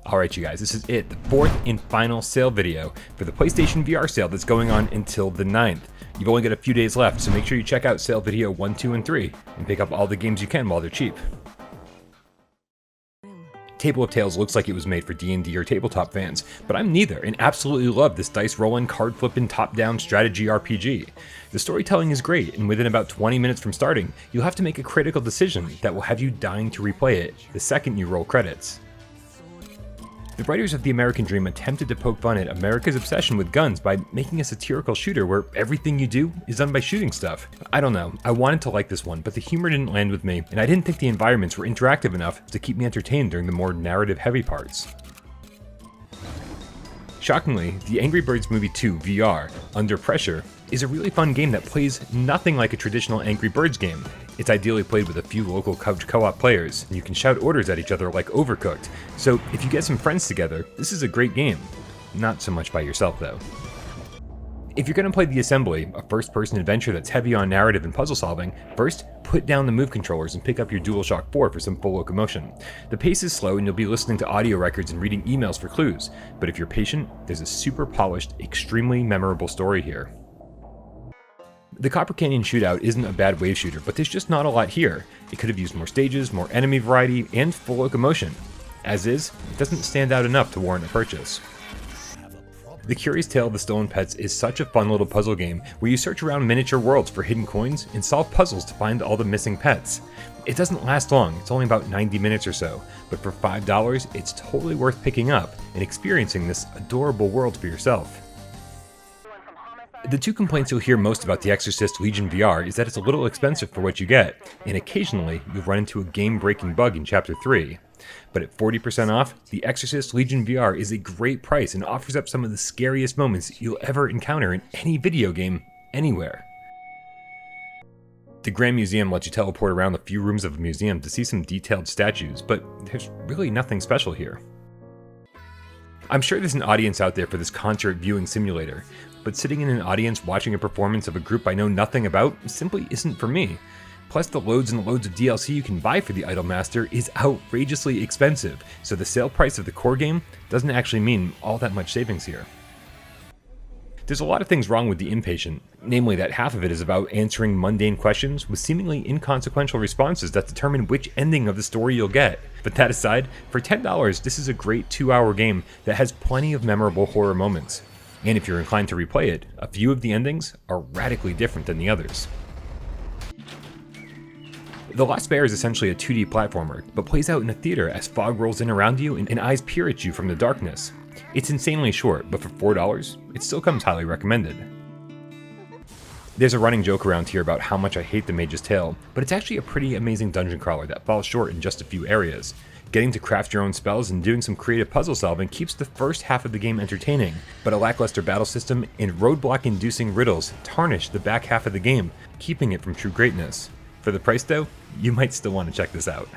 Alright you guys, this is it, the fourth and final sale video for the PlayStation VR sale that's going on until the 9th. You've only got a few days left, so make sure you check out sale video 1, 2, and 3 and pick up all the games you can while they're cheap. Table of Tales looks like it was made for D&D or tabletop fans, but I'm neither and absolutely love this dice rolling, card flipping, top-down strategy RPG. The storytelling is great, and within about 20 minutes from starting, you'll have to make a critical decision that will have you dying to replay it the second you roll credits. The writers of The American Dream attempted to poke fun at America's obsession with guns by making a satirical shooter where everything you do is done by shooting stuff. I don't know, I wanted to like this one, but the humor didn't land with me, and I didn't think the environments were interactive enough to keep me entertained during the more narrative-heavy parts. Shockingly, the Angry Birds Movie 2 VR, Under Pressure, is a really fun game that plays nothing like a traditional Angry Birds game. It's ideally played with a few local couch co-op players, and you can shout orders at each other like Overcooked, so if you get some friends together, this is a great game. Not so much by yourself though. If you're going to play The Assembly, a first-person adventure that's heavy on narrative and puzzle solving, first, put down the Move controllers and pick up your DualShock 4 for some full locomotion. The pace is slow and you'll be listening to audio records and reading emails for clues, but if you're patient, there's a super polished, extremely memorable story here. The Copper Canyon shootout isn't a bad wave shooter, but there's just not a lot here. It could have used more stages, more enemy variety, and full locomotion. As is, it doesn't stand out enough to warrant a purchase. The Curious Tale of the Stolen Pets is such a fun little puzzle game where you search around miniature worlds for hidden coins and solve puzzles to find all the missing pets. It doesn't last long, it's only about 90 minutes or so, but for $5 it's totally worth picking up and experiencing this adorable world for yourself. The two complaints you'll hear most about The Exorcist Legion VR is that it's a little expensive for what you get, and occasionally you'll run into a game-breaking bug in Chapter 3. But at 40% off, The Exorcist Legion VR is a great price and offers up some of the scariest moments you'll ever encounter in any video game, anywhere. The Grand Museum lets you teleport around the few rooms of a museum to see some detailed statues, but there's really nothing special here. I'm sure there's an audience out there for this concert viewing simulator, but sitting in an audience watching a performance of a group I know nothing about simply isn't for me. Plus the loads and loads of DLC you can buy for the Idolmaster is outrageously expensive, so the sale price of the core game doesn't actually mean all that much savings here. There's a lot of things wrong with The Impatient, namely that half of it is about answering mundane questions with seemingly inconsequential responses that determine which ending of the story you'll get. But that aside, for $10 this is a great 2-hour game that has plenty of memorable horror moments. And if you're inclined to replay it, a few of the endings are radically different than the others. The Lost Bear is essentially a 2D platformer, but plays out in a theater as fog rolls in around you and eyes peer at you from the darkness. It's insanely short, but for $4, it still comes highly recommended. There's a running joke around here about how much I hate The Mage's Tale, but it's actually a pretty amazing dungeon crawler that falls short in just a few areas. Getting to craft your own spells and doing some creative puzzle solving keeps the first half of the game entertaining, but a lackluster battle system and roadblock-inducing riddles tarnish the back half of the game, keeping it from true greatness. For the price though, you might still want to check this out.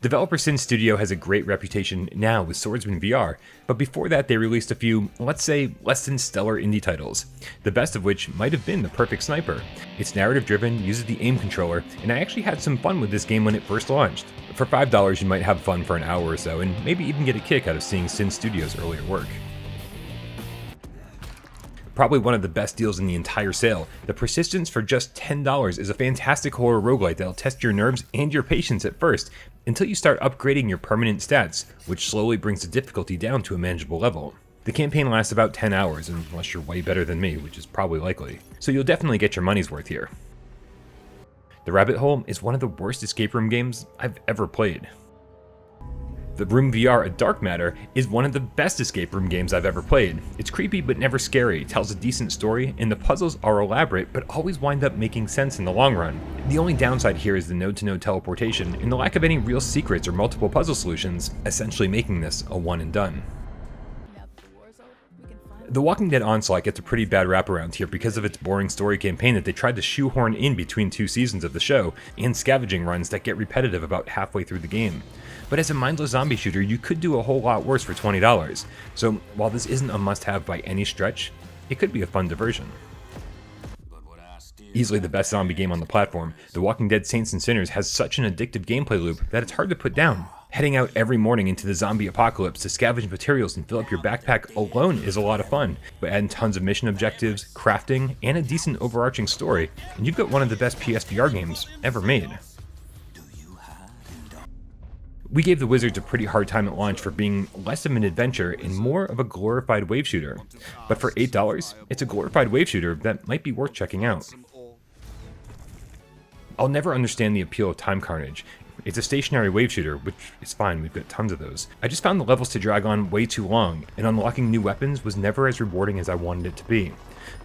Developer Sin Studio has a great reputation now with Swordsman VR, but before that they released a few, let's say, less than stellar indie titles, the best of which might have been The Perfect Sniper. It's narrative driven, uses the aim controller, and I actually had some fun with this game when it first launched. For $5 you might have fun for an hour or so, and maybe even get a kick out of seeing Sin Studio's earlier work. Probably one of the best deals in the entire sale, The Persistence for just $10 is a fantastic horror roguelite that'll test your nerves and your patience at first, until you start upgrading your permanent stats, which slowly brings the difficulty down to a manageable level. The campaign lasts about 10 hours, unless you're way better than me, which is probably likely, so you'll definitely get your money's worth here. The Rabbit Hole is one of the worst escape room games I've ever played. The Room VR A Dark Matter is one of the best escape room games I've ever played. It's creepy but never scary, tells a decent story, and the puzzles are elaborate but always wind up making sense in the long run. The only downside here is the node-to-node teleportation and the lack of any real secrets or multiple puzzle solutions, essentially making this a one and done. The Walking Dead Onslaught gets a pretty bad rap around here because of its boring story campaign that they tried to shoehorn in between 2 seasons of the show, and scavenging runs that get repetitive about halfway through the game. But as a mindless zombie shooter, you could do a whole lot worse for $20, so while this isn't a must-have by any stretch, it could be a fun diversion. Easily the best zombie game on the platform, The Walking Dead Saints and Sinners has such an addictive gameplay loop that it's hard to put down. Heading out every morning into the zombie apocalypse to scavenge materials and fill up your backpack alone is a lot of fun, but adding tons of mission objectives, crafting, and a decent overarching story, and you've got one of the best PSVR games ever made. We gave the Wizards a pretty hard time at launch for being less of an adventure and more of a glorified wave shooter, but for $8, it's a glorified wave shooter that might be worth checking out. I'll never understand the appeal of Time Carnage. It's a stationary wave shooter, which is fine, we've got tons of those. I just found the levels to drag on way too long, and unlocking new weapons was never as rewarding as I wanted it to be.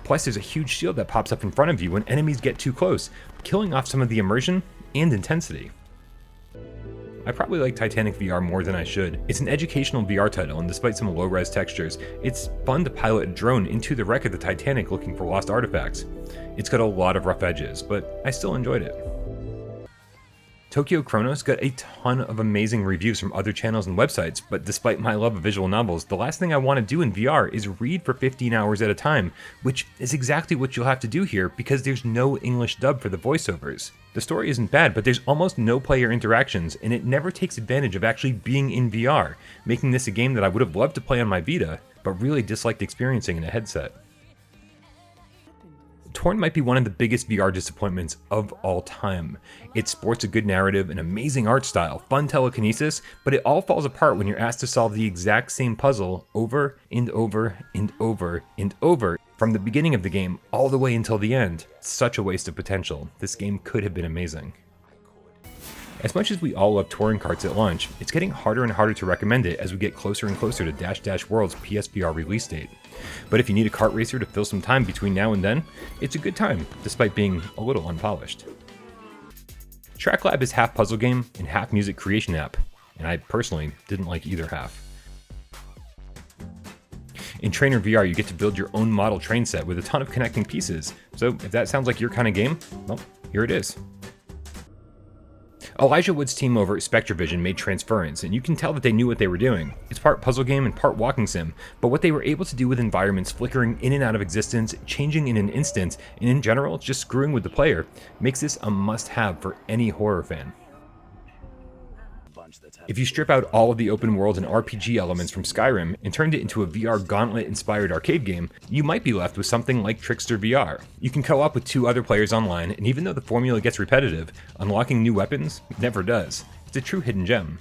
Plus, there's a huge shield that pops up in front of you when enemies get too close, killing off some of the immersion and intensity. I probably like Titanic VR more than I should. It's an educational VR title, and despite some low-res textures, it's fun to pilot a drone into the wreck of the Titanic looking for lost artifacts. It's got a lot of rough edges, but I still enjoyed it. Tokyo Chronos got a ton of amazing reviews from other channels and websites, but despite my love of visual novels, the last thing I want to do in VR is read for 15 hours at a time, which is exactly what you'll have to do here because there's no English dub for the voiceovers. The story isn't bad, but there's almost no player interactions, and it never takes advantage of actually being in VR, making this a game that I would have loved to play on my Vita, but really disliked experiencing in a headset. Torn might be one of the biggest VR disappointments of all time. It sports a good narrative, an amazing art style, fun telekinesis, but it all falls apart when you're asked to solve the exact same puzzle over and over and over and over from the beginning of the game all the way until the end. Such a waste of potential. This game could have been amazing. As much as we all love touring carts at launch, it's getting harder and harder to recommend it as we get closer and closer to Dash Dash World's PSVR release date. But if you need a kart racer to fill some time between now and then, it's a good time, despite being a little unpolished. Track Lab is half puzzle game and half music creation app, and I personally didn't like either half. In Trainer VR, you get to build your own model train set with a ton of connecting pieces, so if that sounds like your kind of game, well, here it is. Elijah Wood's team over at SpectraVision made Transference, and you can tell that they knew what they were doing. It's part puzzle game and part walking sim, but what they were able to do with environments flickering in and out of existence, changing in an instant, and in general, just screwing with the player, makes this a must-have for any horror fan. If you strip out all of the open world and RPG elements from Skyrim and turned it into a VR Gauntlet-inspired arcade game, you might be left with something like Trickster VR. You can co-op with 2 other players online, and even though the formula gets repetitive, unlocking new weapons never does. It's a true hidden gem.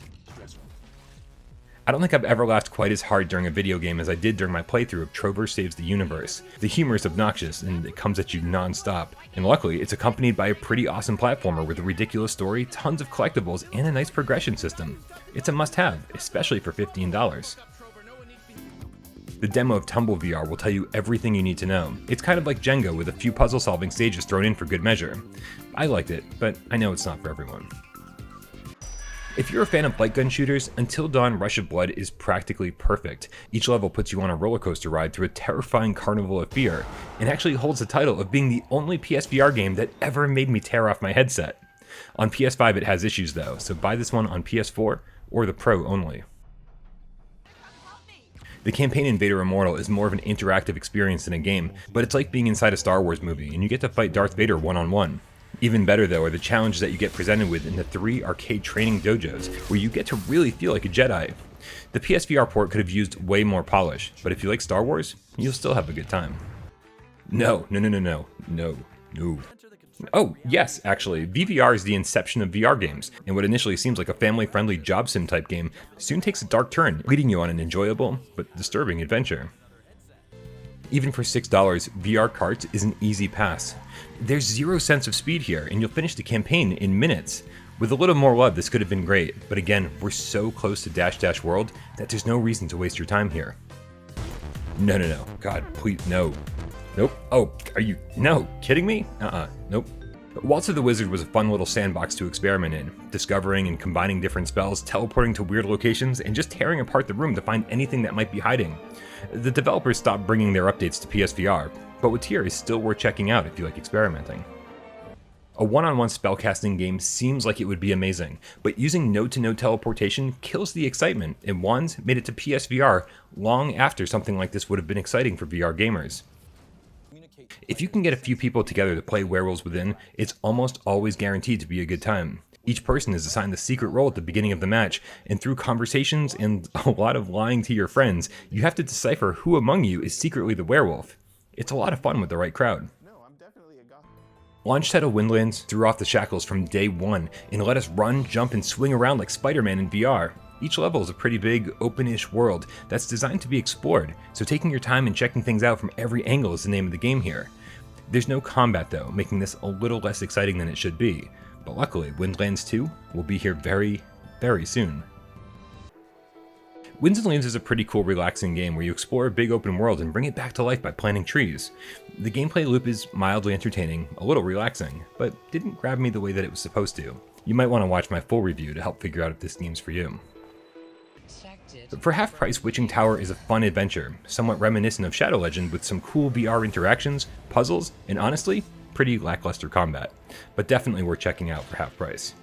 I don't think I've ever laughed quite as hard during a video game as I did during my playthrough of Trover Saves the Universe. The humor is obnoxious, and it comes at you non-stop. And luckily, it's accompanied by a pretty awesome platformer with a ridiculous story, tons of collectibles, and a nice progression system. It's a must-have, especially for $15. The demo of Tumble VR will tell you everything you need to know. It's kind of like Jenga with a few puzzle-solving stages thrown in for good measure. I liked it, but I know it's not for everyone. If you're a fan of light gun shooters, Until Dawn Rush of Blood is practically perfect. Each level puts you on a roller coaster ride through a terrifying carnival of fear, and actually holds the title of being the only PSVR game that ever made me tear off my headset. On PS5 it has issues though, so buy this one on PS4 or the Pro only. The campaign in Vader Immortal is more of an interactive experience than a game, but it's like being inside a Star Wars movie, and you get to fight Darth Vader one-on-one. Even better though are the challenges that you get presented with in the 3 arcade training dojos, where you get to really feel like a Jedi. The PSVR port could have used way more polish, but if you like Star Wars, you'll still have a good time. No. Oh, yes, actually, VVR is the inception of VR games, and what initially seems like a family-friendly job sim type game soon takes a dark turn, leading you on an enjoyable but disturbing adventure. Even for $6, VR Kart is an easy pass. There's zero sense of speed here, and you'll finish the campaign in minutes. With a little more love, this could have been great, but again, we're so close to Dash Dash World that there's no reason to waste your time here. No. God, please, no. Nope. Oh, are you, no, kidding me? Nope. Waltz of the Wizard was a fun little sandbox to experiment in, discovering and combining different spells, teleporting to weird locations, and just tearing apart the room to find anything that might be hiding. The developers stopped bringing their updates to PSVR, but Watir is still worth checking out if you like experimenting. A one-on-one spellcasting game seems like it would be amazing, but using node-to-node teleportation kills the excitement, and Wands made it to PSVR long after something like this would have been exciting for VR gamers. If you can get a few people together to play Werewolves Within, it's almost always guaranteed to be a good time. Each person is assigned the secret role at the beginning of the match, and through conversations and a lot of lying to your friends, you have to decipher who among you is secretly the werewolf. It's a lot of fun with the right crowd. Launch title Windlands threw off the shackles from day one and let us run, jump, and swing around like Spider-Man in VR. Each level is a pretty big, open-ish world that's designed to be explored, so taking your time and checking things out from every angle is the name of the game here. There's no combat though, making this a little less exciting than it should be, but luckily Windlands 2 will be here very, very soon. Winds and Leaves is a pretty cool, relaxing game where you explore a big open world and bring it back to life by planting trees. The gameplay loop is mildly entertaining, a little relaxing, but didn't grab me the way that it was supposed to. You might want to watch my full review to help figure out if this game's for you. For half price, Witching Tower is a fun adventure, somewhat reminiscent of Shadow Legend with some cool VR interactions, puzzles, and honestly, pretty lackluster combat, but definitely worth checking out for half price.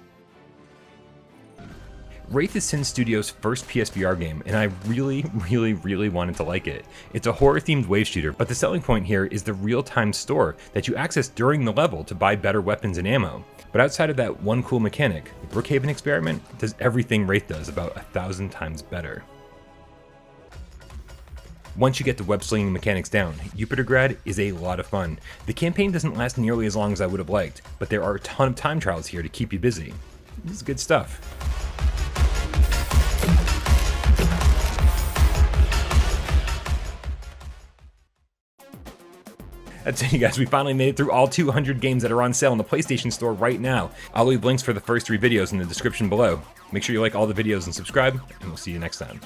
Wraith is Sin Studios' first PSVR game, and I really wanted to like it. It's a horror-themed wave shooter, but the selling point here is the real-time store that you access during the level to buy better weapons and ammo. But outside of that one cool mechanic, the Brookhaven experiment does everything Wraith does about 1,000 times better. Once you get the web-slinging mechanics down, Jupitergrad is a lot of fun. The campaign doesn't last nearly as long as I would have liked, but there are a ton of time trials here to keep you busy. This is good stuff. That's it, you guys. We finally made it through all 200 games that are on sale on the PlayStation Store right now. I'll leave links for the first 3 videos in the description below. Make sure you like all the videos and subscribe, and we'll see you next time.